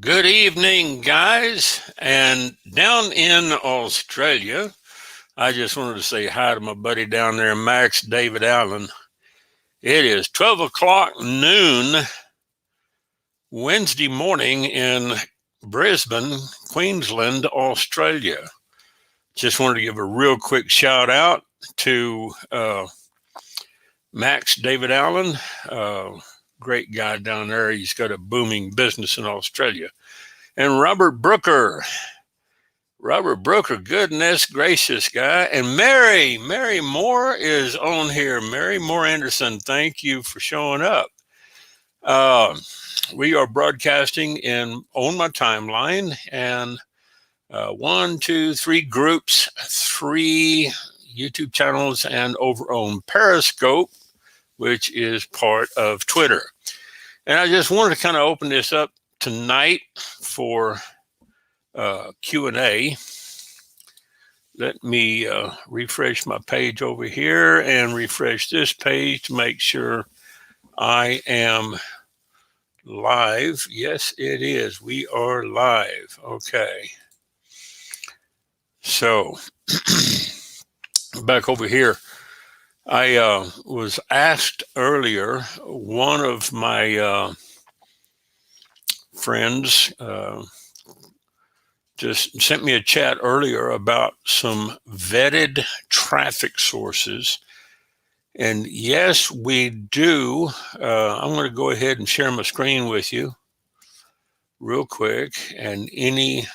Good evening, guys. And down in Australia, I just wanted to say hi to my buddy down there, Max David Allen. It is 12 o'clock noon Wednesday morning in Brisbane, Queensland, Australia. Just wanted to give a real quick shout out to Max David Allen. Great guy down there. He's got a booming business in Australia. And Robert Brooker, goodness gracious guy. And Mary Moore is on here. Mary Moore Anderson, thank you for showing up. We are broadcasting on my timeline, and 1, 2, 3 groups, 3 YouTube channels, and over on Periscope, which is part of Twitter. And I just wanted to kind of open this up tonight for Q&A. Let me refresh my page over here and refresh this page to make sure I am live. Yes, it is. We are live. Okay. So back over here. I was asked earlier, one of my friends just sent me a chat earlier about some vetted traffic sources. And yes, we do. I'm going to go ahead and share my screen with you real quick, and any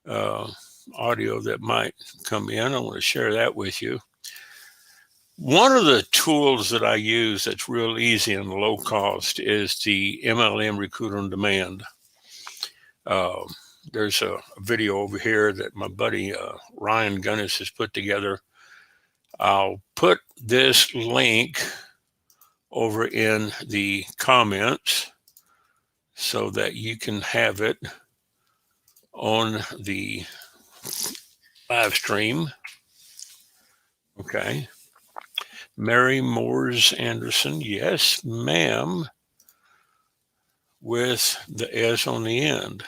audio that might come in, I want to share that with you. One of the tools that I use that's real easy and low cost is the MLM Recruit on Demand. There's a video over here that my buddy Ryan Gunnis has put together. I'll put this link over in the comments so that you can have it on the live stream. Okay. Mary Moores Anderson, yes, ma'am, with the S on the end.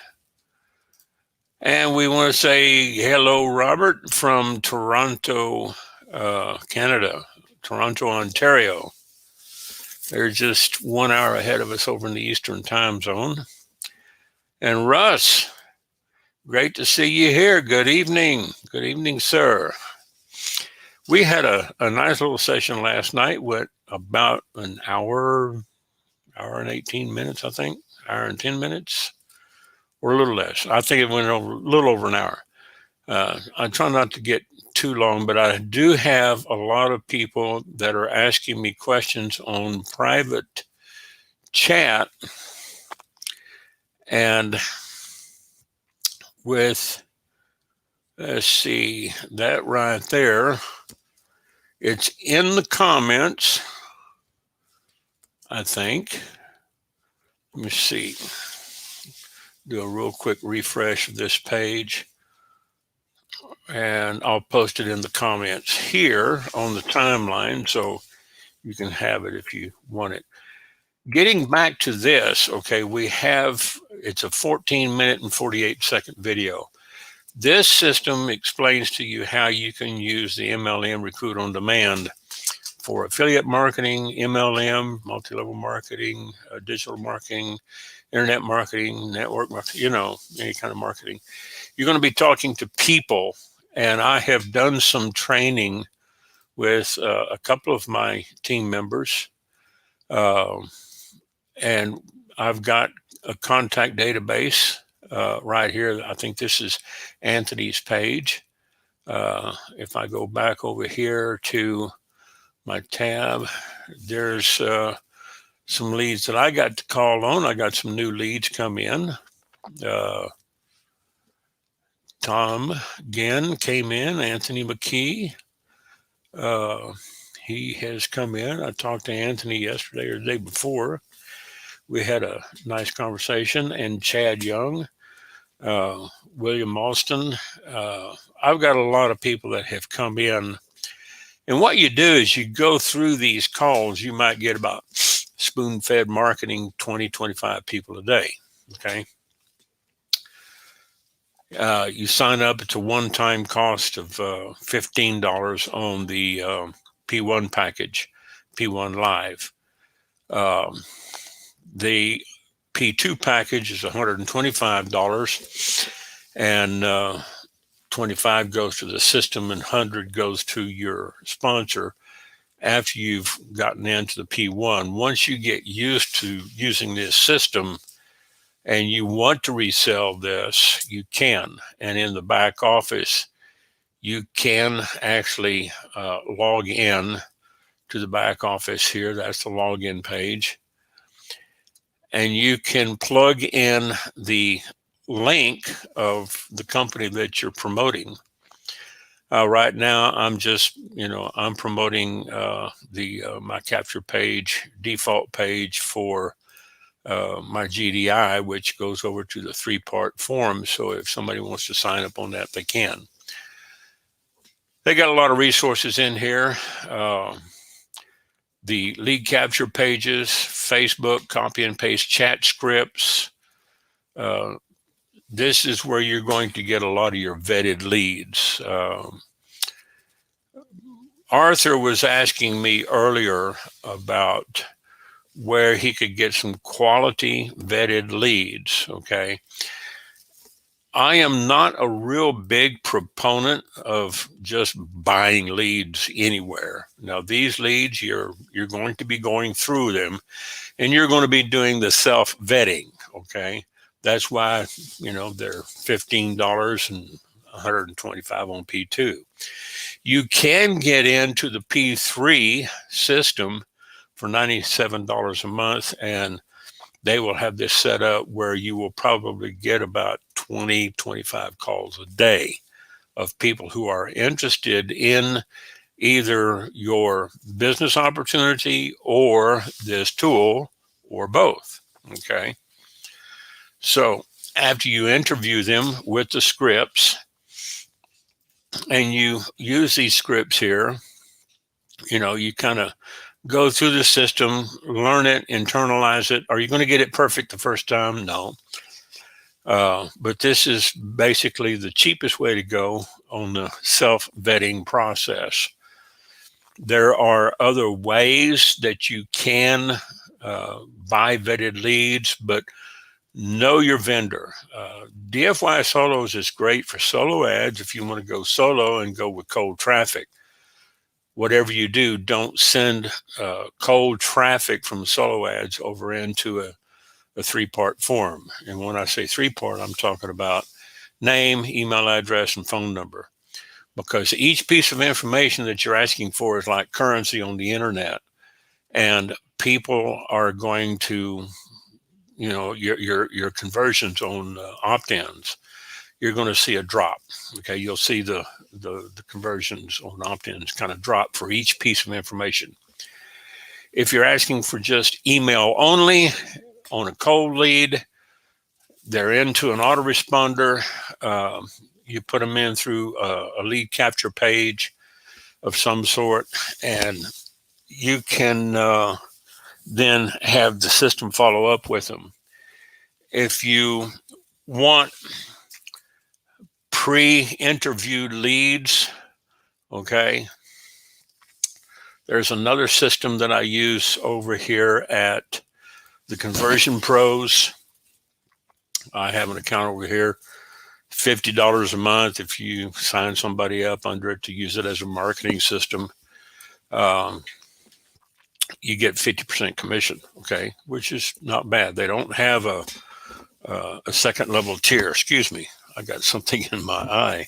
And we want to say hello, Robert, from Toronto, Canada, Toronto, Ontario. They're just 1 hour ahead of us over in the Eastern time zone. And Russ, great to see you here. Good evening. Good evening, sir. We had a nice little session last night, went about an hour and 18 minutes, I think, hour and 10 minutes, or a little less. I think it went over a little over an hour. I try not to get too long, but I do have a lot of people that are asking me questions on private chat. And with, let's see, that right there, it's in the comments, I think. Let me see. Do a real quick refresh of this page. And I'll post it in the comments here on the timeline so you can have it if you want it. Getting back to this, okay, it's a 14-minute and 48-second video. This system explains to you how you can use the MLM Recruit on Demand for affiliate marketing, MLM, multi-level marketing, digital marketing, internet marketing, network marketing, any kind of marketing. You're going to be talking to people, and I have done some training with a couple of my team members, and I've got a contact database right here. I think this is Anthony's page. If I go back over here to my tab, there's some leads that I got to call on. I got some new leads come in. Tom Ginn came in, Anthony McKee. He has come in. I talked to Anthony yesterday or the day before. We had a nice conversation. And Chad Young, William Alston. I've got a lot of people that have come in. And what you do is you go through these calls. You might get about spoon-fed marketing 20, 25 people a day. Okay. You sign up. It's a one-time cost of $15 on the P1 package, P1 Live. Um, the P2 package is $125, and 25 goes to the system and 100 goes to your sponsor after you've gotten into the P1. Once you get used to using this system and you want to resell this, you can. And in the back office, you can actually log in to the back office here. That's the login page. And you can plug in the link of the company that you're promoting. Right now, I'm just, I'm promoting the my capture page, default page for my GDI, which goes over to the 3-part form. So if somebody wants to sign up on that, they can. They got a lot of resources in here. The lead capture pages, Facebook, copy and paste chat scripts. This is where you're going to get a lot of your vetted leads. Arthur was asking me earlier about where he could get some quality vetted leads. Okay. I am not a real big proponent of just buying leads anywhere. Now, these leads, you're going to be going through them, and you're going to be doing the self vetting. Okay. That's why, they're $15 and $125 on P2. You can get into the P3 system for $97 a month, and they will have this set up where you will probably get about 20, 25 calls a day of people who are interested in either your business opportunity or this tool or both. Okay. So after you interview them with the scripts and you use these scripts here, you kind of go through the system, learn it, internalize it. Are you going to get it perfect the first time? No. But this is basically the cheapest way to go on the self-vetting process. There are other ways that you can buy vetted leads, but know your vendor. DFY Solos is great for solo ads if you want to go solo and go with cold traffic. Whatever you do, don't send cold traffic from solo ads over into a 3-part form. And when I say 3-part, I'm talking about name, email address, and phone number. Because each piece of information that you're asking for is like currency on the internet. And people are going to, your conversions on opt-ins, you're going to see a drop. Okay, you'll see the conversions on opt-ins kind of drop for each piece of information. If you're asking for just email only on a cold lead, they're into an autoresponder. You put them in through a lead capture page of some sort, and you can then have the system follow up with them. If you want pre-interviewed leads, okay, there's another system that I use over here at the Conversion Pros. I have an account over here, $50 a month if you sign somebody up under it to use it as a marketing system. You get 50% commission, okay, which is not bad. They don't have a second level tier. Excuse me, I got something in my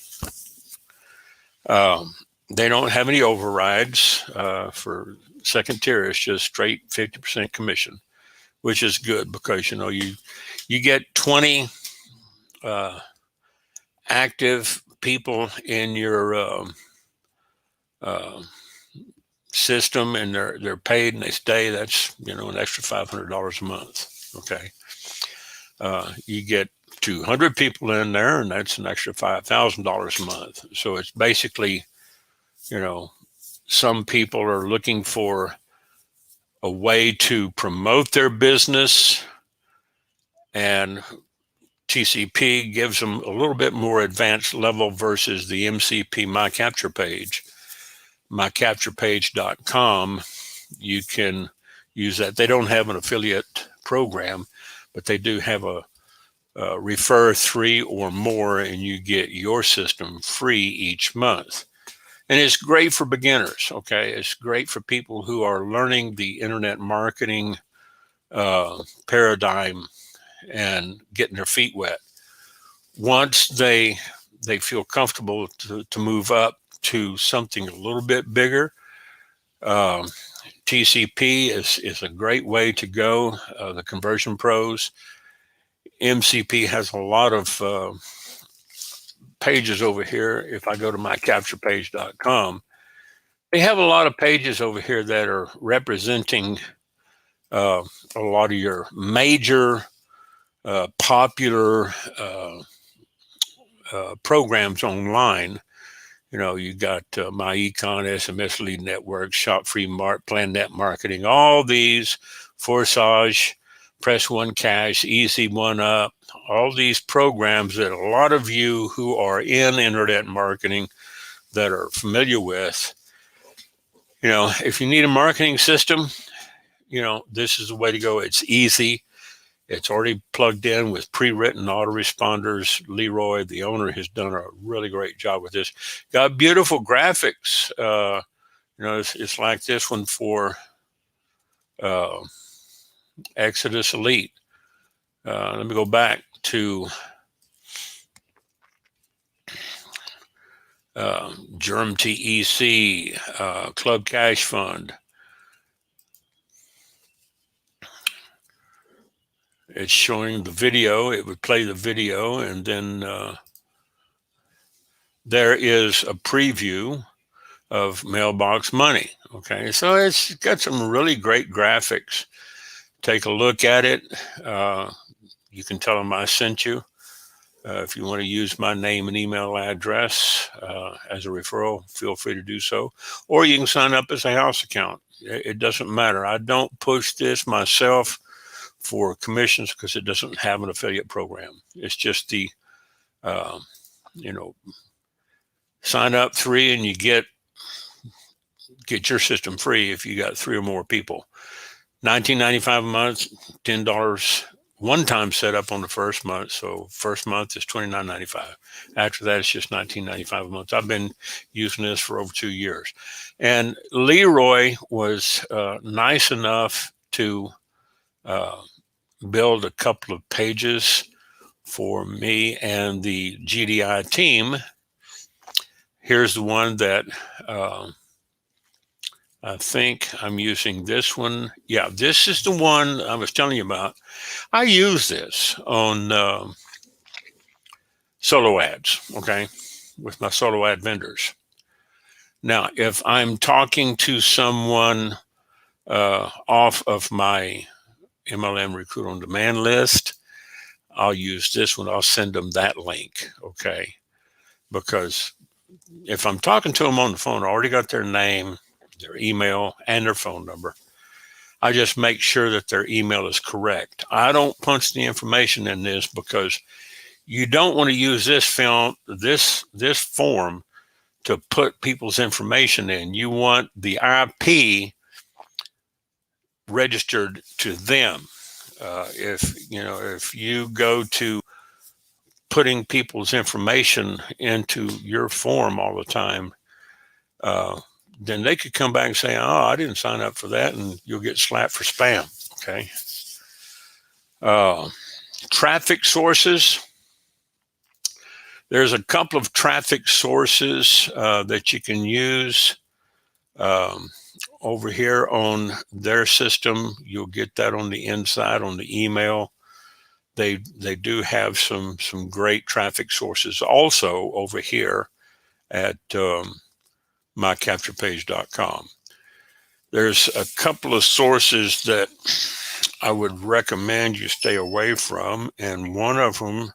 eye. They don't have any overrides for second tier. It's just straight 50% commission, which is good because you get 20 active people in your system, and they're paid and they stay. That's an extra $500 a month. Okay, you get 200 people in there, and that's an extra $5,000 a month. So it's basically, some people are looking for a way to promote their business, and TCP gives them a little bit more advanced level versus the MCP My Capture page. MyCapturePage.com, you can use that. They don't have an affiliate program, but they do have a refer 3 or more, and you get your system free each month. And it's great for beginners, okay? It's great for people who are learning the internet marketing paradigm and getting their feet wet. Once they feel comfortable to move up to something a little bit bigger, TCP is a great way to go. The Conversion Pros. MCP has a lot of pages over here. If I go to mycapturepage.com, they have a lot of pages over here that are representing a lot of your major popular programs online. You know, you got My Econ, SMS Lead Network, Shop Free Mart, Plan Net Marketing, all these, Forsage, Press One Cash, Easy One Up, all these programs that a lot of you who are in internet marketing that are familiar with. You know, if you need a marketing system, you know, this is the way to go. It's easy. It's already plugged in with pre-written autoresponders. Leroy, the owner, has done a really great job with this. Got beautiful graphics. You know, it's like this one for Exodus Elite. Let me go back to Germ TEC, Club Cash Fund. It's showing the video. It would play the video, and then there is a preview of Mailbox Money. Okay, so it's got some really great graphics. Take a look at it. You can tell them I sent you. If you want to use my name and email address as a referral, feel free to do so. Or you can sign up as a house account. It doesn't matter. I don't push this myself for commissions because it doesn't have an affiliate program. It's just the, you know, sign up 3 and you get your system free if you got 3 or more people. $19.95 a month, $10 one-time setup on the first month. So first month is $29.95. After that, it's just $19.95 a month. I've been using this for over 2 years. And Leroy was nice enough to build a couple of pages for me and the GDI team. Here's the one that I think I'm using this one. Yeah, this is the one I was telling you about. I use this on solo ads, okay, with my solo ad vendors. Now, if I'm talking to someone off of my MLM Recruit on Demand list, I'll use this one. I'll send them that link, okay? Because if I'm talking to them on the phone, I already got their name, their email, and their phone number. I just make sure that their email is correct. I don't punch the information in this because you don't want to use this form to put people's information in. You want the IP registered to them. If you go to putting people's information into your form all the time, then they could come back and say, "Oh, I didn't sign up for that," and you'll get slapped for spam. Okay. Traffic sources. There's a couple of traffic sources that you can use. Over here on their system, you'll get that on the inside on the email. They do have some great traffic sources also over here at mycapturepage.com. There's a couple of sources that I would recommend you stay away from, and one of them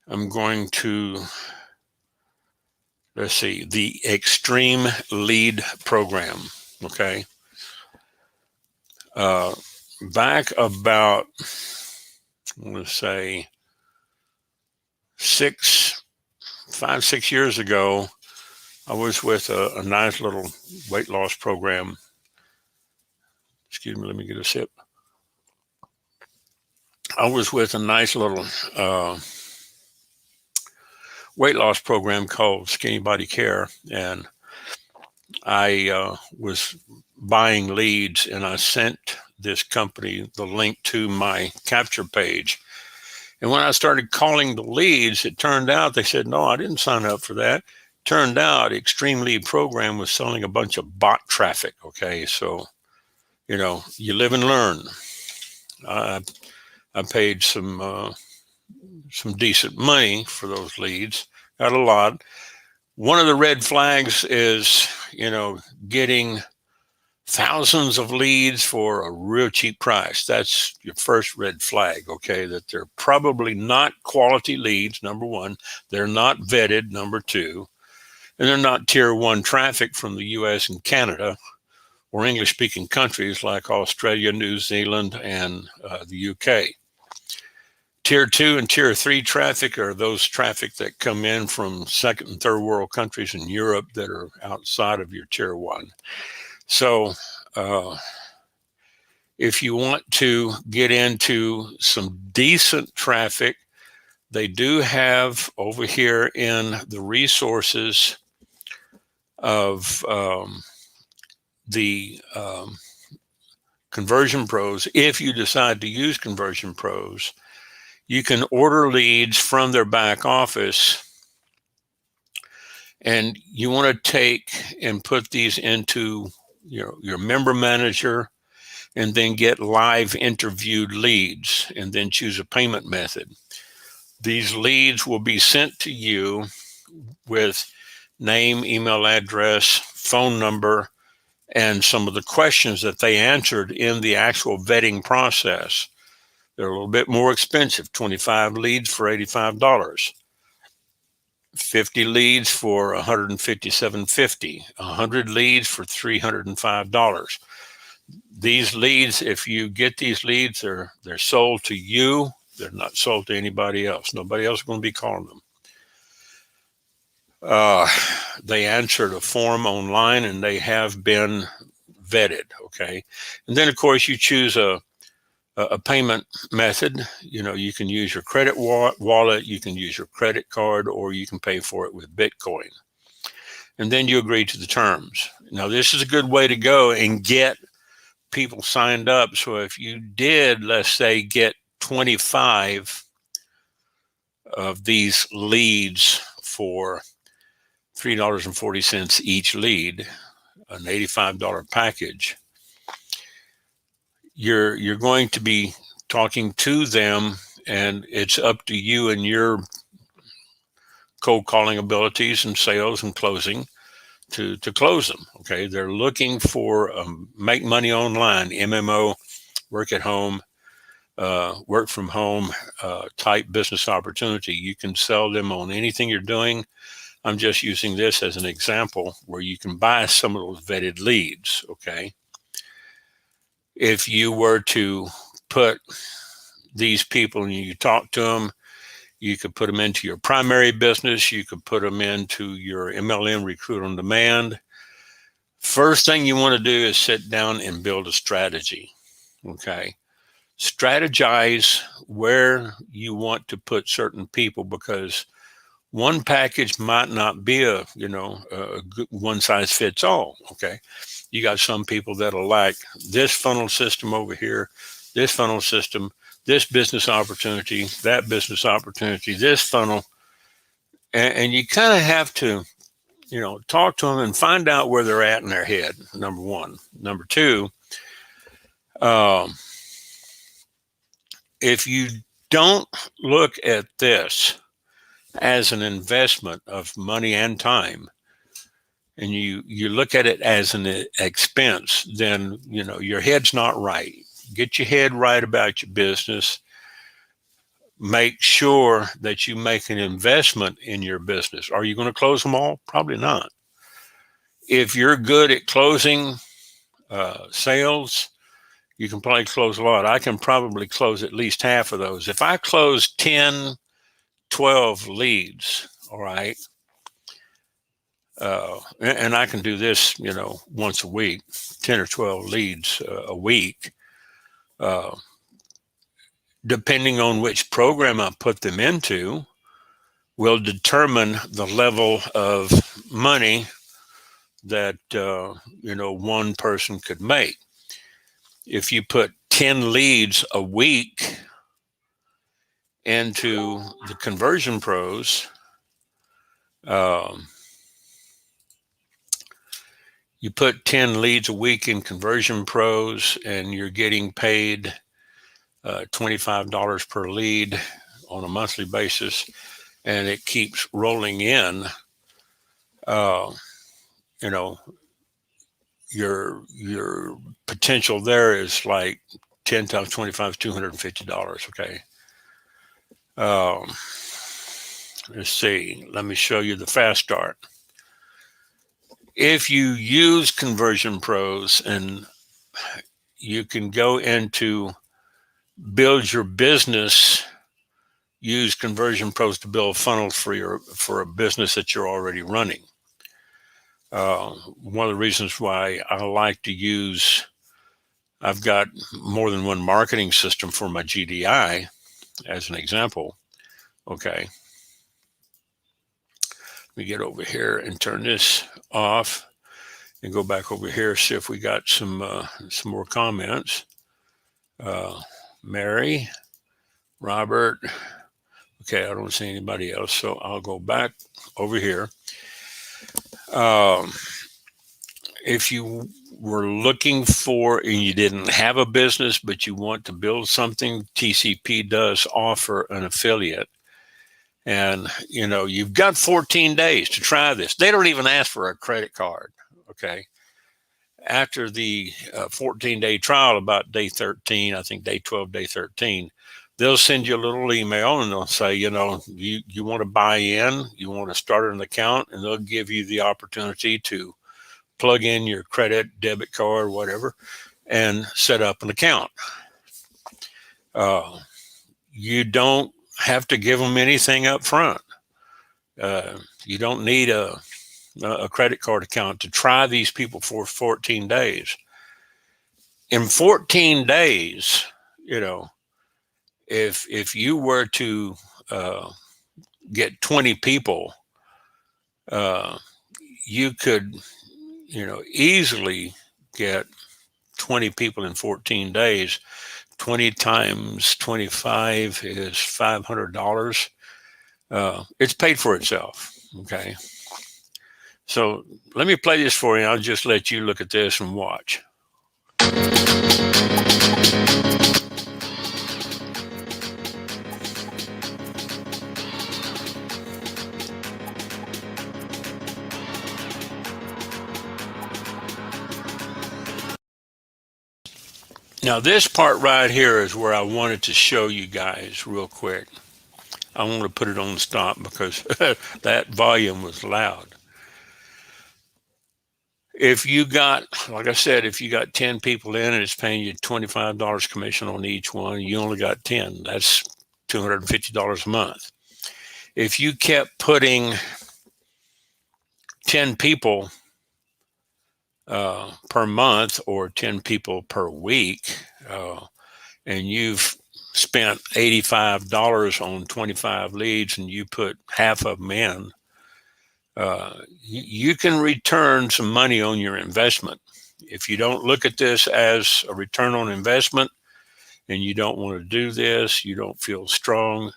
I'm going to, let's see, the Extreme Lead Program, okay? back about, I want to say 5, 6 years ago, I was with a nice little weight loss program. Excuse me, let me get a sip. I was with a nice little weight loss program called Skinny Body Care, and I was buying leads, and I sent this company the link to my capture page. And when I started calling the leads, it turned out they said, no, I didn't sign up for that. Turned out Extreme Lead Program was selling a bunch of bot traffic. Okay, so you live and learn. I paid some decent money for those leads. Got a lot. One of the red flags is getting thousands of leads for a real cheap price. That's your first red flag, okay? That they're probably not quality leads, number one. They're not vetted, number two. And they're not tier one traffic from the US and Canada or English-speaking countries like Australia, New Zealand, and the UK. Tier two and tier three traffic are those traffic that come in from second and third world countries in Europe that are outside of your tier one. So if you want to get into some decent traffic, they do have over here in the resources of the Conversion Pros. If you decide to use Conversion Pros, you can order leads from their back office, and you want to take and put these into your member manager, and then get live interviewed leads, and then choose a payment method. These leads will be sent to you with name, email address, phone number, and some of the questions that they answered in the actual vetting process. They're a little bit more expensive, 25 leads for $85. 50 leads for $157.50, 100 leads for $305. These leads, if you get these leads, they're sold to you. They're not sold to anybody else. Nobody else is going to be calling them. They answered a form online, and they have been vetted, okay? And then, of course, you choose a payment method. You can use your credit wallet, you can use your credit card, or you can pay for it with Bitcoin. And then you agree to the terms. Now, this is a good way to go and get people signed up. So if you did, let's say, get 25 of these leads for $3.40 each lead, an $85 package, you're going to be talking to them, and it's up to you and your cold calling abilities and sales and closing to close them. Okay, they're looking for make money online, MMO, work at home, work from home type business opportunity. You can sell them on anything you're doing. I'm just using this as an example where you can buy some of those vetted leads. Okay, if you were to put these people and you talk to them, you could put them into your primary business. You could put them into your MLM Recruit on Demand. First thing you want to do is sit down and build a strategy. Okay. Strategize where you want to put certain people, because one package might not be a good one size fits all. Okay. You got some people that'll like this funnel system over here, this funnel system, this business opportunity, that business opportunity, this funnel. And you kind of have to, talk to them and find out where they're at in their head, number one. Number two, if you don't look at this as an investment of money and time, and you look at it as an expense, then, your head's not right. Get your head right about your business. Make sure that you make an investment in your business. Are you going to close them all? Probably not. If you're good at closing sales, You can probably close a lot. I can probably close at least half of those. If I close 10, 12 leads, all right, and I can do this, once a week, 10 or 12 leads a week, uh, depending on which program I put them into, will determine the level of money that, one person could make. If you put 10 leads a week into the Conversion Pros, you put 10 leads a week in Conversion Pros and you're getting paid $25 per lead on a monthly basis, and it keeps rolling in, your potential there is like 10 times 25 is $250. Okay. Let's see. Let me show you the fast start. If you use Conversion Pros, and you can go into build your business, use Conversion Pros to build funnels for a business that you're already running. One of the reasons why I like to use, I've got more than one marketing system for my GDI, as an example. Okay. Let me get over here and turn this off and go back over here, see if we got some more comments. Mary, Robert. Okay, I don't see anybody else, so I'll go back over here. If you were looking for, and you didn't have a business, but you want to build something, TCP does offer an affiliate. And, you've got 14 days to try this. They don't even ask for a credit card, okay? After the 14-day trial, about day 13, I think day 12, day 13, they'll send you a little email and they'll say, you want to buy in, you want to start an account, and they'll give you the opportunity to plug in your credit, debit card, whatever, and set up an account. You don't have to give them anything up front. You don't need a credit card account to try these people for 14 days. In 14 days, if you were to get 20 people, you could, easily get 20 people in 14 days. 20 times 25 is $500. It's paid for itself. Okay. So let me play this for you. I'll just let you look at this and watch. Now, this part right here is where I wanted to show you guys real quick. I want to put it on stop because that volume was loud. If you got, like I said, if you got 10 people in and it's paying you $25 commission on each one, you only got 10. That's $250 a month. If you kept putting 10 people per month or 10 people per week, and you've spent $85 on 25 leads and you put half of them in, you can return some money on your investment. If you don't look at this as a return on investment and you don't want to do this, you don't feel strong,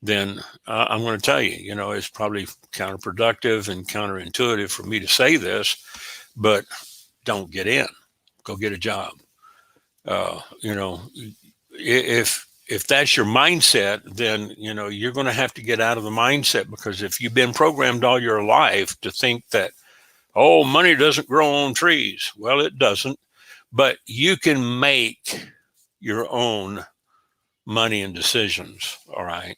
then I'm going to tell you, it's probably counterproductive and counterintuitive for me to say this, but don't get in. Go get a job. If that's your mindset, then, you're going to have to get out of the mindset, because if you've been programmed all your life to think that, oh, money doesn't grow on trees. Well, it doesn't, but you can make your own money and decisions. All right.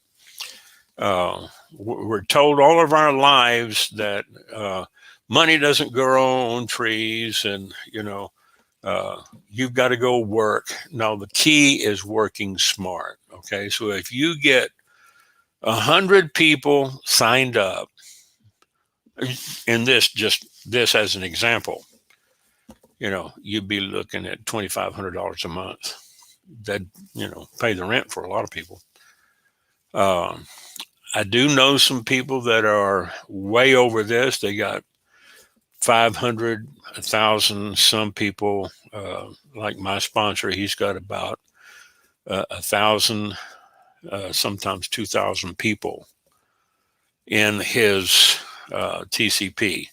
We're told all of our lives that money doesn't grow on trees, and You've got to go work. Now, the key is working smart. Okay. So if you get 100 people signed up, in just this as an example, you'd be looking at $2,500 a month. That, pay the rent for a lot of people. I do know some people that are way over this. They got 500, 1,000. Some people, like my sponsor, he's got about 1,000, sometimes 2,000 people in his TCP.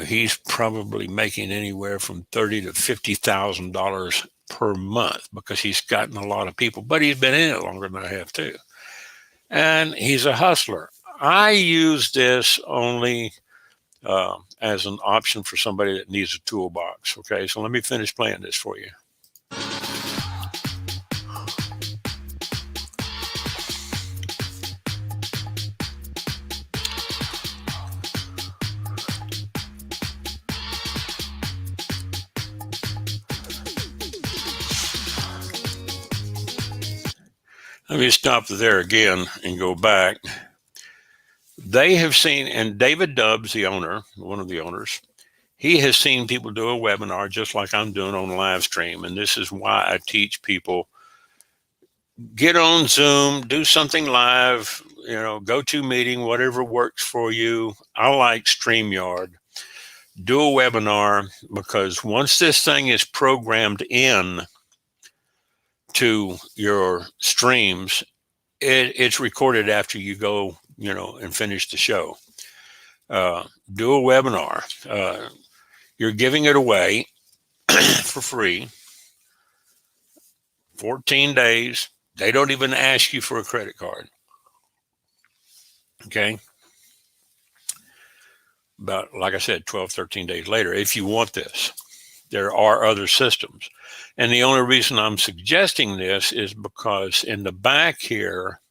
He's probably making anywhere from $30,000 to $50,000 per month because he's gotten a lot of people, but he's been in it longer than I have too. And he's a hustler. I use this only as an option for somebody that needs a toolbox. Okay, so let me finish playing this for you. Let me stop there again and go back. They have seen, and David Dubbs, the owner, one of the owners, he has seen people do a webinar just like I'm doing on live stream. And this is why I teach people, get on Zoom, do something live, go to meeting, whatever works for you. I like StreamYard. Do a webinar, because once this thing is programmed in to your streams, it's recorded after you go, and finish the show. Do a webinar. You're giving it away for free. 14 days. They don't even ask you for a credit card. Okay. About, like I said, 12, 13 days later, if you want this. There are other systems. And the only reason I'm suggesting this is because in the back here,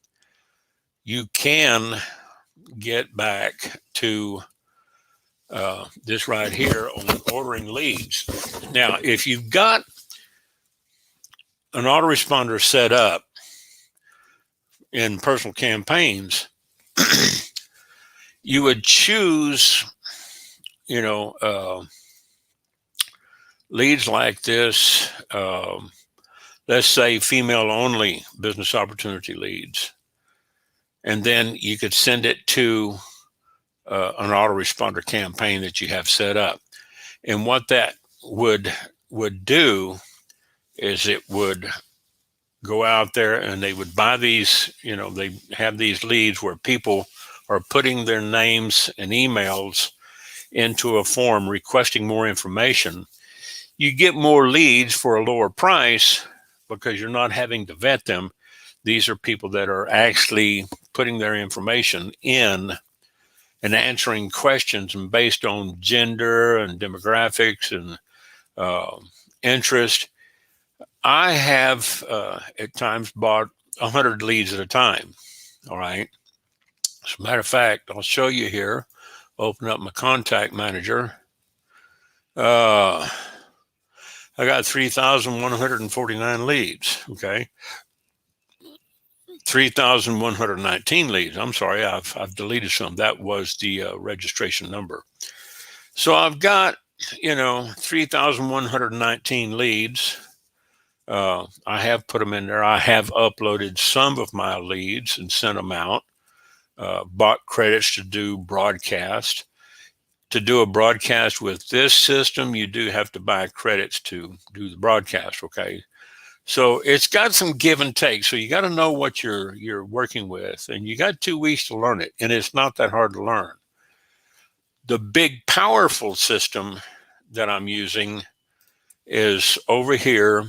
you can get back to this right here on ordering leads. Now, if you've got an autoresponder set up in personal campaigns, you would choose, leads like this, let's say female only business opportunity leads. And then you could send it to an autoresponder campaign that you have set up. And what that would do is it would go out there and they would buy these, they have these leads where people are putting their names and emails into a form requesting more information. You get more leads for a lower price because you're not having to vet them. These are people that are actually putting their information in and answering questions, and based on gender and demographics and interest. I have at times bought 100 leads at a time. All right. As a matter of fact, I'll show you here. Open up my contact manager. I got 3,149 leads. Okay. 3,119 leads. I'm sorry, I've deleted some. That was the registration number. So I've got, 3,119 leads. I have put them in there. I have uploaded some of my leads and sent them out. Bought credits to do broadcast. To do a broadcast with this system, you do have to buy credits to do the broadcast. Okay. So it's got some give and take. So you got to know what you're working with, and you got 2 weeks to learn it. And it's not that hard to learn. The big, powerful system that I'm using is over here.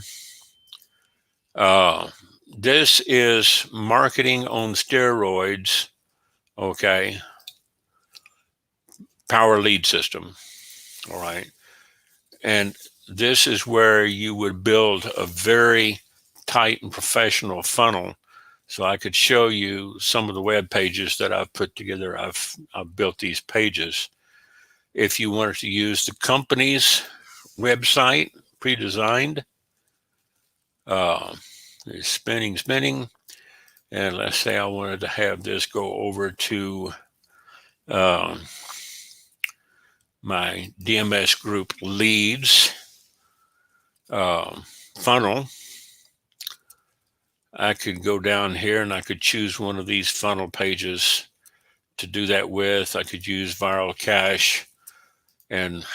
This is marketing on steroids. Okay. Power lead system. All right. And this is where you would build a very tight and professional funnel. So I could show you some of the web pages that I've put together. I've built these pages. If you wanted to use the company's website, pre-designed. It's spinning. And let's say I wanted to have this go over to my DMS group leads funnel. I could go down here and I could choose one of these funnel pages to do that with. I could use viral cache and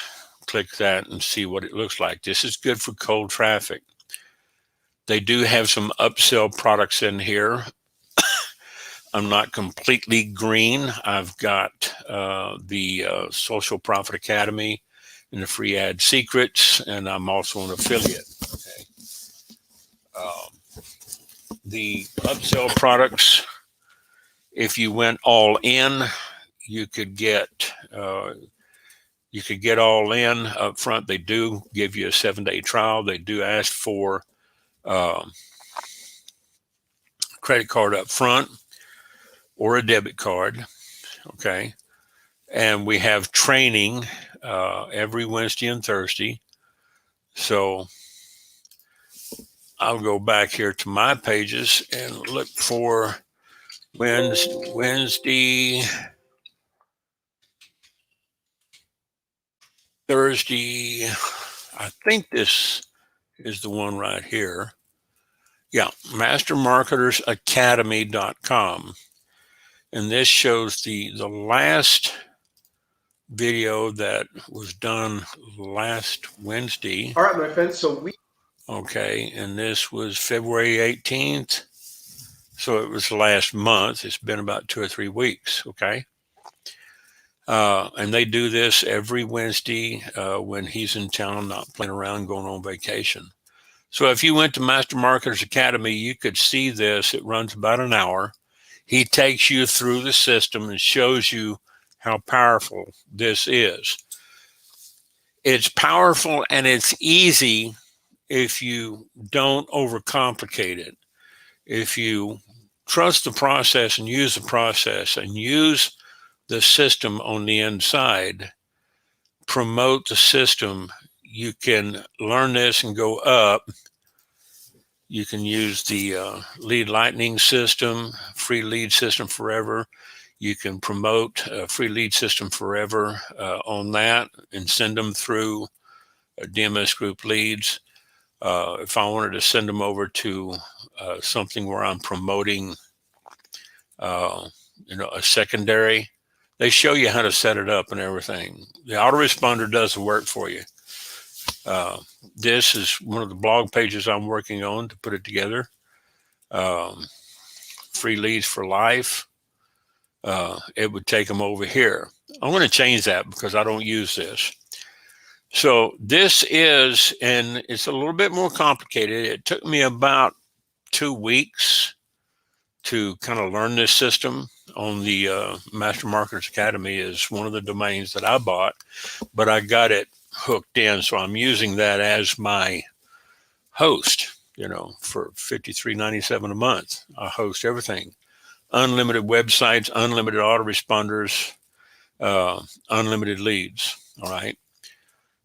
click that and see what it looks like. This is good for cold traffic. They do have some upsell products in here. I'm not completely green. I've got the Social Profit Academy and the free ad secrets, and I'm also an affiliate. Okay. The upsell products, if you went all in, you could get all in up front. They do give you a 7-day trial. They do ask for credit card up front or a debit card. Okay. And we have training every Wednesday and Thursday. So I'll go back here to my pages and look for Wednesday, Thursday. I think this is the one right here. Yeah, mastermarketersacademy.com. And this shows the last video that was done last Wednesday. All right, my friends, okay, and this was February 18th. So it was last month. It's been about 2 or 3 weeks, okay? And they do this every Wednesday when he's in town, not playing around, going on vacation. So if you went to Master Marketers Academy, you could see this. It runs about an hour. He takes you through the system and shows you how powerful this is. It's powerful and it's easy if you don't overcomplicate it. If you trust the process and use the process and use the system on the inside, promote the system, you can learn this and go up. You can use the lead lightning system, free lead system forever. You can promote a free lead system forever on that and send them through DMS group leads. If I wanted to send them over to something where I'm promoting, a secondary, they show you how to set it up and everything. The autoresponder does the work for you. This is one of the blog pages I'm working on to put it together. Free leads for life. It would take them over here. I'm going to change that because I don't use this. So this is, and it's a little bit more complicated. It took me about 2 weeks to kind of learn this system. On the Master Marketers Academy is one of the domains that I bought, but I got it hooked in. So I'm using that as my host, for $53.97 a month. I host everything. Unlimited websites, unlimited autoresponders, unlimited leads. All right.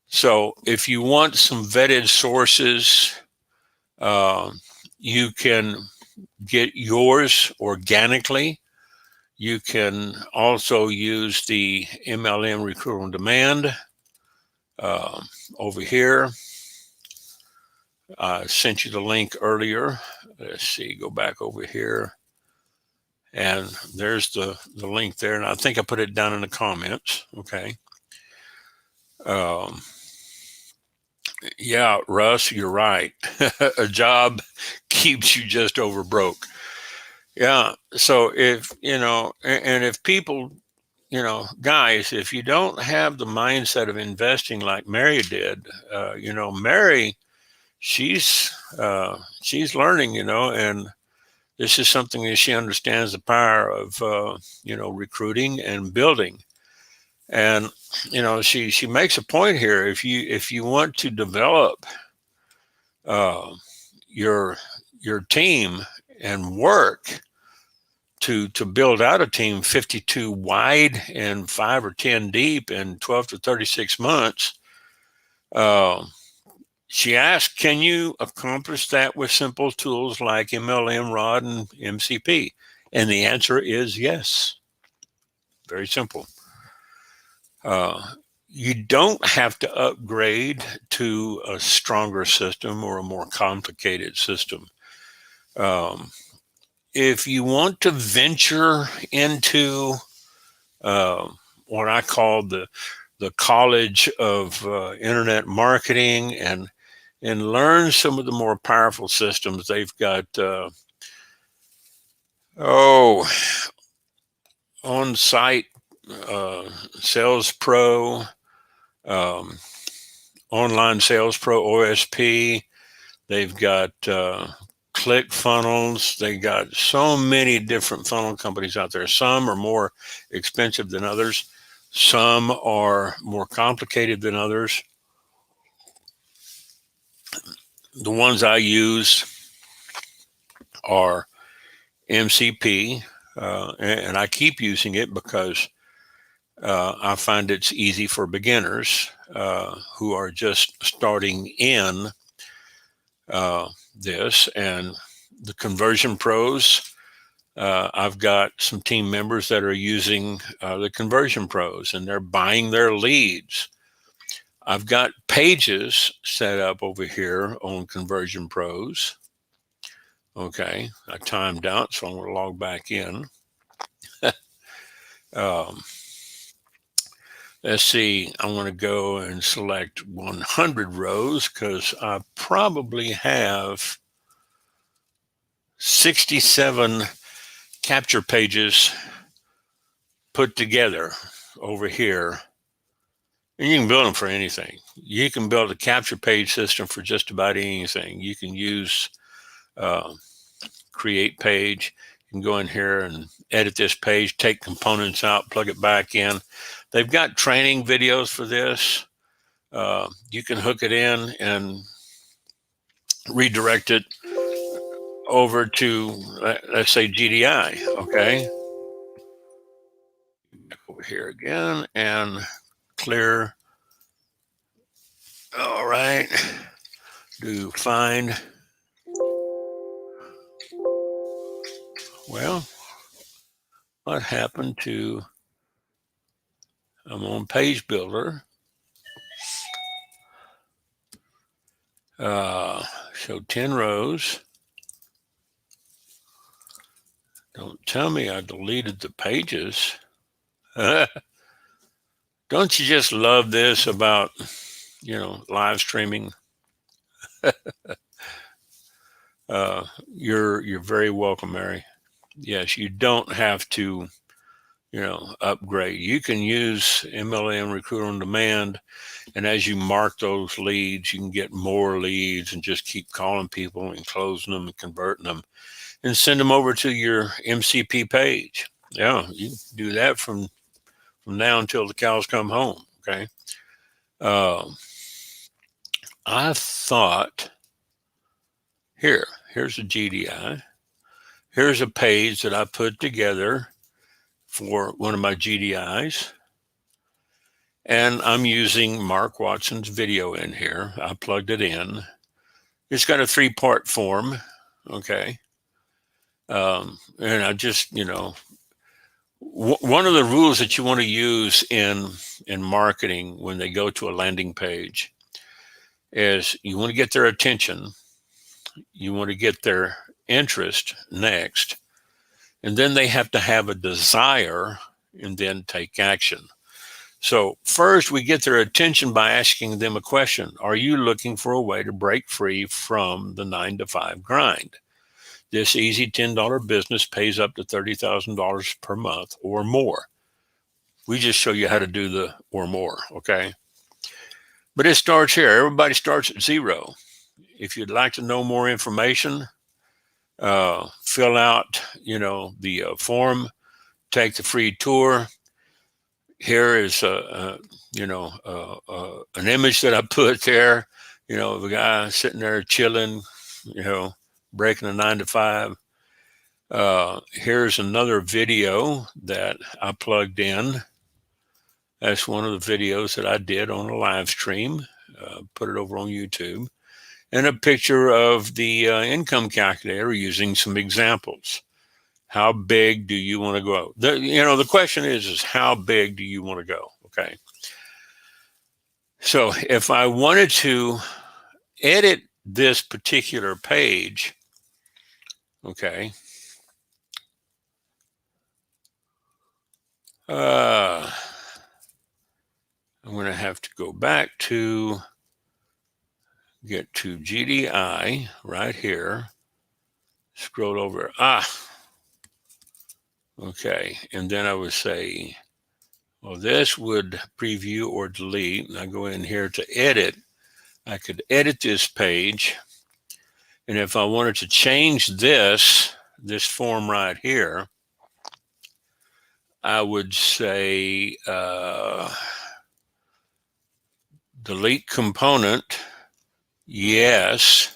So if you want some vetted sources, you can get yours organically. You can also use the MLM Recruit on Demand over here. I sent you the link earlier. Let's see, go back over here. And there's the link there. And I think I put it down in the comments. Okay. Yeah, Russ, you're right. A job keeps you just over broke. Yeah. So if, and if people, guys, if you don't have the mindset of investing like Mary did, Mary, she's learning, and this is something that she understands the power of, recruiting and building. And, she makes a point here. If you want to develop your team and work to build out a team 52 wide and 5 or 10 deep in 12 to 36 months, Uh, she asked, can you accomplish that with simple tools like MLM, ROD, and MCP? And the answer is yes. Very simple. Uh, you don't have to upgrade to a stronger system or a more complicated system. Um, if you want to venture into uh, what I call the college of internet marketing and learn some of the more powerful systems, they've got oh on site Sales Pro, um, Online Sales Pro OSP. They've got Click Funnels. They got so many different funnel companies out there. Some are more expensive than others. Some are more complicated than others. The ones I use are MCP, and I keep using it because I find it's easy for beginners who are just starting in this. And the conversion pros, I've got some team members that are using the conversion pros and they're buying their leads. I've got pages set up over here on conversion pros. Okay, I timed out, so I'm going to log back in. um, let's see, I want to go and select 100 rows because I probably have 67 capture pages put together over here. And you can build them for anything. You can build a capture page system for just about anything. You can use create page. You can go in here and edit this page, take components out, plug it back in. They've got training videos for this. You can hook it in and redirect it over to, let's say, GDI. Okay. Over here again and clear. All right. Do find. Well, what happened to, I'm on page builder. Show 10 rows. Don't tell me I deleted the pages. Don't you just love this about, live streaming? You're very welcome, Mary. Yes, you don't have to, upgrade. You can use MLM Recruit on Demand, and as you mark those leads, you can get more leads and just keep calling people and closing them and converting them and send them over to your MCP page. Yeah, you can do that from now until the cows come home. Okay. I thought here's a GDI. Here's a page that I put together for one of my GDIs. And I'm using Mark Watson's video in here. I plugged it in. It's got a 3-part form. Okay. And I just, one of the rules that you want to use in marketing when they go to a landing page is you want to get their attention, you want to get their interest next, and then they have to have a desire and then take action. So first we get their attention by asking them a question. Are you looking for a way to break free from the 9-to-5 grind? This easy $10 business pays up to $30,000 per month or more. We just show you how to do the or more, okay? But it starts here. Everybody starts at 0. If you'd like to know more information, fill out, the form, take the free tour. Here is an image that I put there, of a guy sitting there chilling, breaking a 9-to-5. Here's another video that I plugged in. That's one of the videos that I did on a live stream. put it over on YouTube, and a picture of the income calculator using some examples. How big do you want to go? The question is how big do you want to go? Okay. So if I wanted to edit this particular page, okay, I'm going to have to go back to get to GDI right here, scroll over, okay, and then I would say, well, this would preview or delete, and I go in here to edit. I could edit this page, and if I wanted to change this form right here, I would say delete component, yes,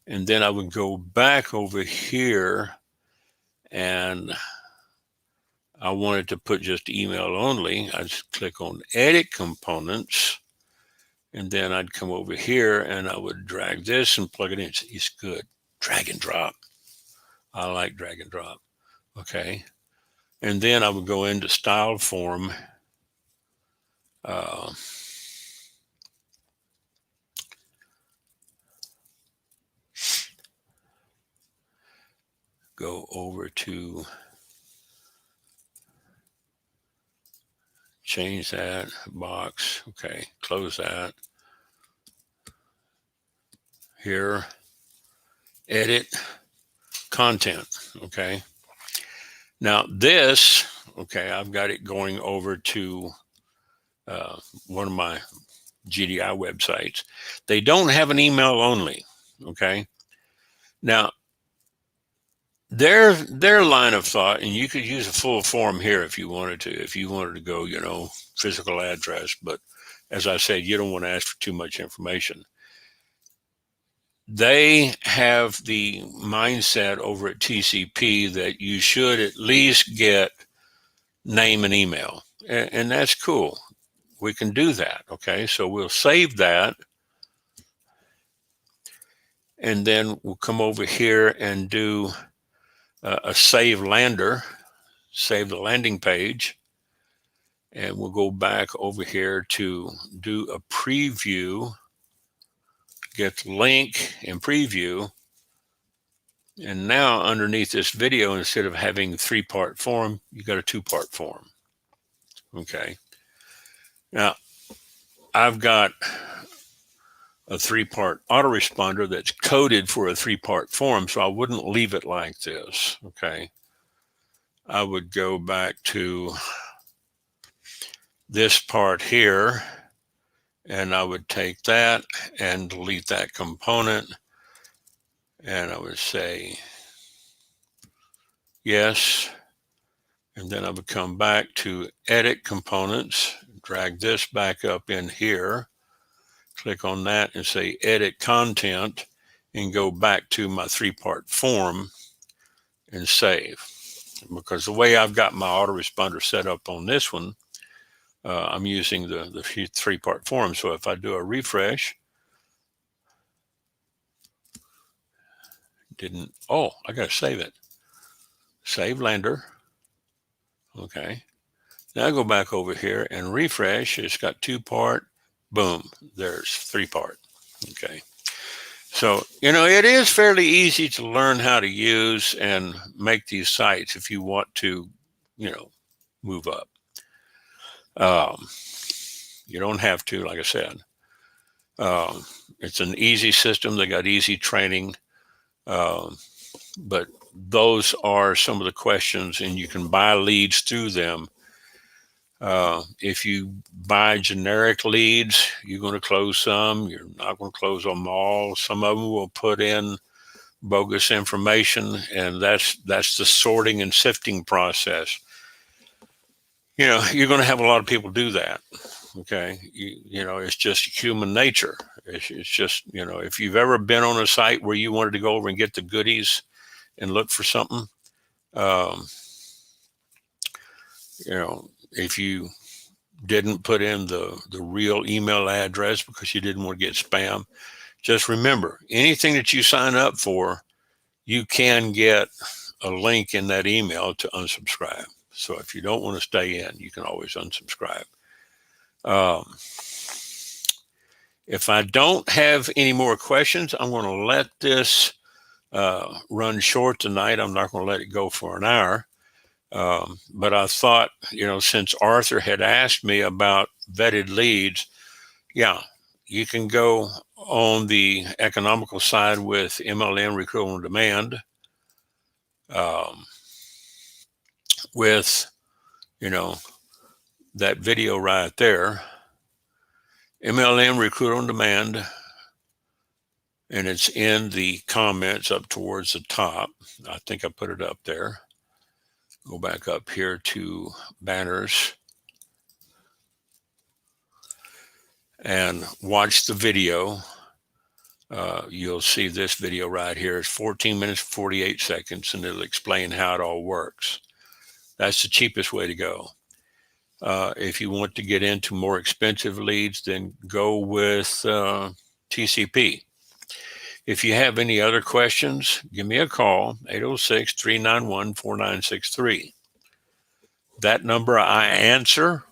and then I would go back over here, and I wanted to put just email only. I'd click on edit components, and then I'd come over here and I would drag this and plug it in. It's good. Drag and drop. I like drag and drop. Okay. And then I would go into style form. Go over to change that box. Okay. Close that. Here. Edit content. Okay. Now this, okay, I've got it going over to one of my GDI websites. They don't have an email only. Okay. Now, their line of thought, and you could use a full form here if you wanted to go, physical address, but as I said, you don't want to ask for too much information. They have the mindset over at TCP that you should at least get name and email, and that's cool. We can do that. Okay, so we'll save that, and then we'll come over here and do a save lander, save the landing page, and we'll go back over here to do a preview, get the link and preview. And now underneath this video, instead of having a 3-part form, you got a 2-part form. Okay. Now I've got a 3-part autoresponder that's coded for a 3-part form, so I wouldn't leave it like this. Okay. I would go back to this part here, and I would take that and delete that component, and I would say yes, and then I would come back to edit components, drag this back up in here, click on that and say edit content, and go back to my 3-part form and save. Because the way I've got my autoresponder set up on this one, I'm using the 3-part form. So if I do a refresh, I got to save it. Save lander. Okay. Now I go back over here and refresh. It's got 2-part. Boom. There's 3-part. Okay. So, it is fairly easy to learn how to use and make these sites if you want to, move up. You don't have to, like I said. It's an easy system. They got easy training. But those are some of the questions, and you can buy leads through them. If you buy generic leads, you're going to close some. You're not going to close them all. Some of them will put in bogus information, and that's the sorting and sifting process. You're going to have a lot of people do that. Okay, it's just human nature. It's just if you've ever been on a site where you wanted to go over and get the goodies and look for something, if you didn't put in the real email address because you didn't want to get spam, just remember, anything that you sign up for, you can get a link in that email to unsubscribe. So if you don't want to stay in, you can always unsubscribe. Um, if I don't have any more questions, I'm going to let this run short tonight. I'm not going to let it go for an hour. But I thought, since Arthur had asked me about vetted leads, yeah, you can go on the economical side with MLM Recruit on Demand, with, that video right there, MLM Recruit on Demand, and it's in the comments up towards the top. I think I put it up there. Go back up here to banners and watch the video. You'll see this video right here. It's 14 minutes, 48 seconds, and it'll explain how it all works. That's the cheapest way to go. If you want to get into more expensive leads, then go with TCP. If you have any other questions, give me a call, 806-391-4963. That number I answer.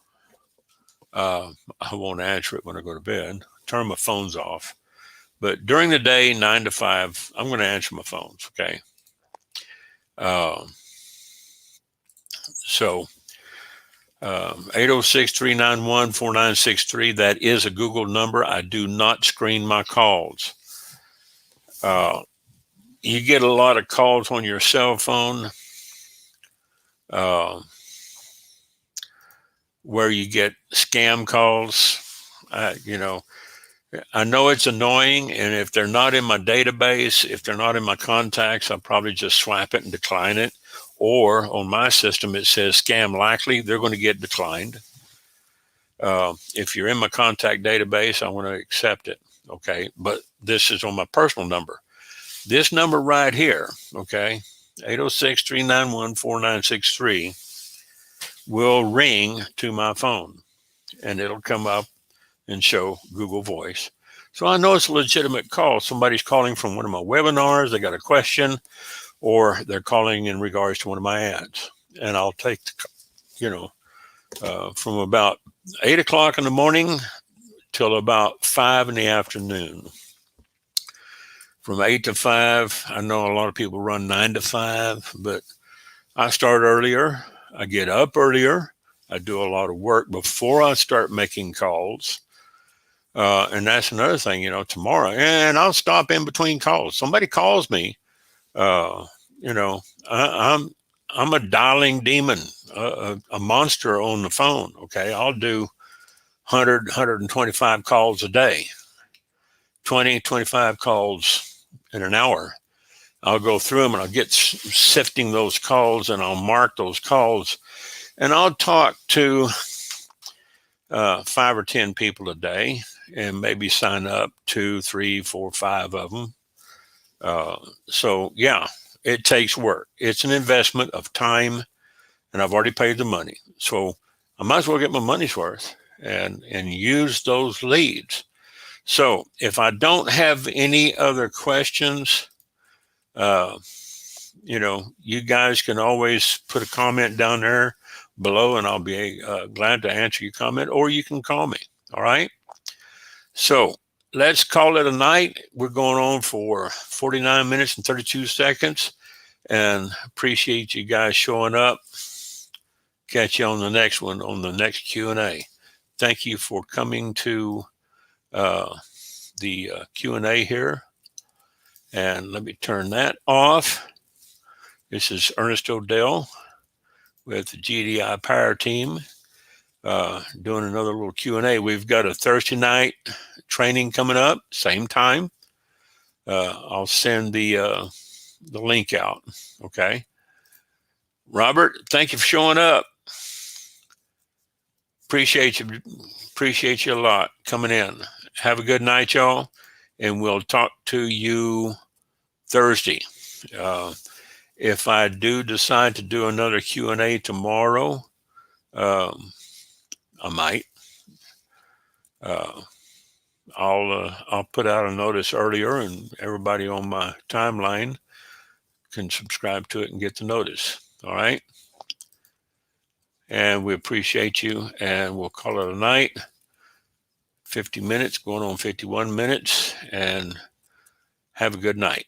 I won't answer it when I go to bed. Turn my phones off. But during the day, 9 to 5, I'm going to answer my phones, okay? So 806-391-4963, that is a Google number. I do not screen my calls. You get a lot of calls on your cell phone where you get scam calls. I know it's annoying, and if they're not in my database, if they're not in my contacts, I'll probably just swap it and decline it. Or on my system, it says scam likely. They're going to get declined. If you're in my contact database, I want to accept it. Okay. But this is on my personal number. This number right here, okay, 806-391-4963 will ring to my phone, and it'll come up and show Google Voice. So I know it's a legitimate call. Somebody's calling from one of my webinars. They got a question, or they're calling in regards to one of my ads. And I'll take, from about 8 o'clock in the morning till about 5 in the afternoon. From 8 to 5, I know a lot of people run 9 to 5, but I start earlier. I get up earlier. I do a lot of work before I start making calls. And that's another thing, tomorrow. And I'll stop in between calls. Somebody calls me, I'm a dialing demon, a monster on the phone. Okay. I'll do 100, 125 calls a day, 20, 25 calls in an hour. I'll go through them and I'll get sifting those calls, and I'll mark those calls, and I'll talk to 5 or 10 people a day, and maybe sign up 2, 3, 4, 5 of them. So yeah, it takes work. It's an investment of time, and I've already paid the money. So I might as well get my money's worth and use those leads. So if I don't have any other questions, you guys can always put a comment down there below, and I'll be glad to answer your comment, or you can call me. All right. So let's call it a night. We're going on for 49 minutes and 32 seconds, and appreciate you guys showing up. Catch you on the next one, on the next Q&A. Thank you for coming to the Q&A here. And let me turn that off. This is Ernest O'Dell with the GDI Power Team, doing another little Q&A. We've got a Thursday night training coming up, same time. I'll send the link out. Okay. Robert, thank you for showing up. Appreciate you a lot coming in. Have a good night, y'all, and we'll talk to you Thursday. If I do decide to do another Q&A tomorrow, I might. I'll put out a notice earlier, and everybody on my timeline can subscribe to it and get the notice. All right. And we appreciate you, and we'll call it a night. 50 minutes, going on 51 minutes, and have a good night.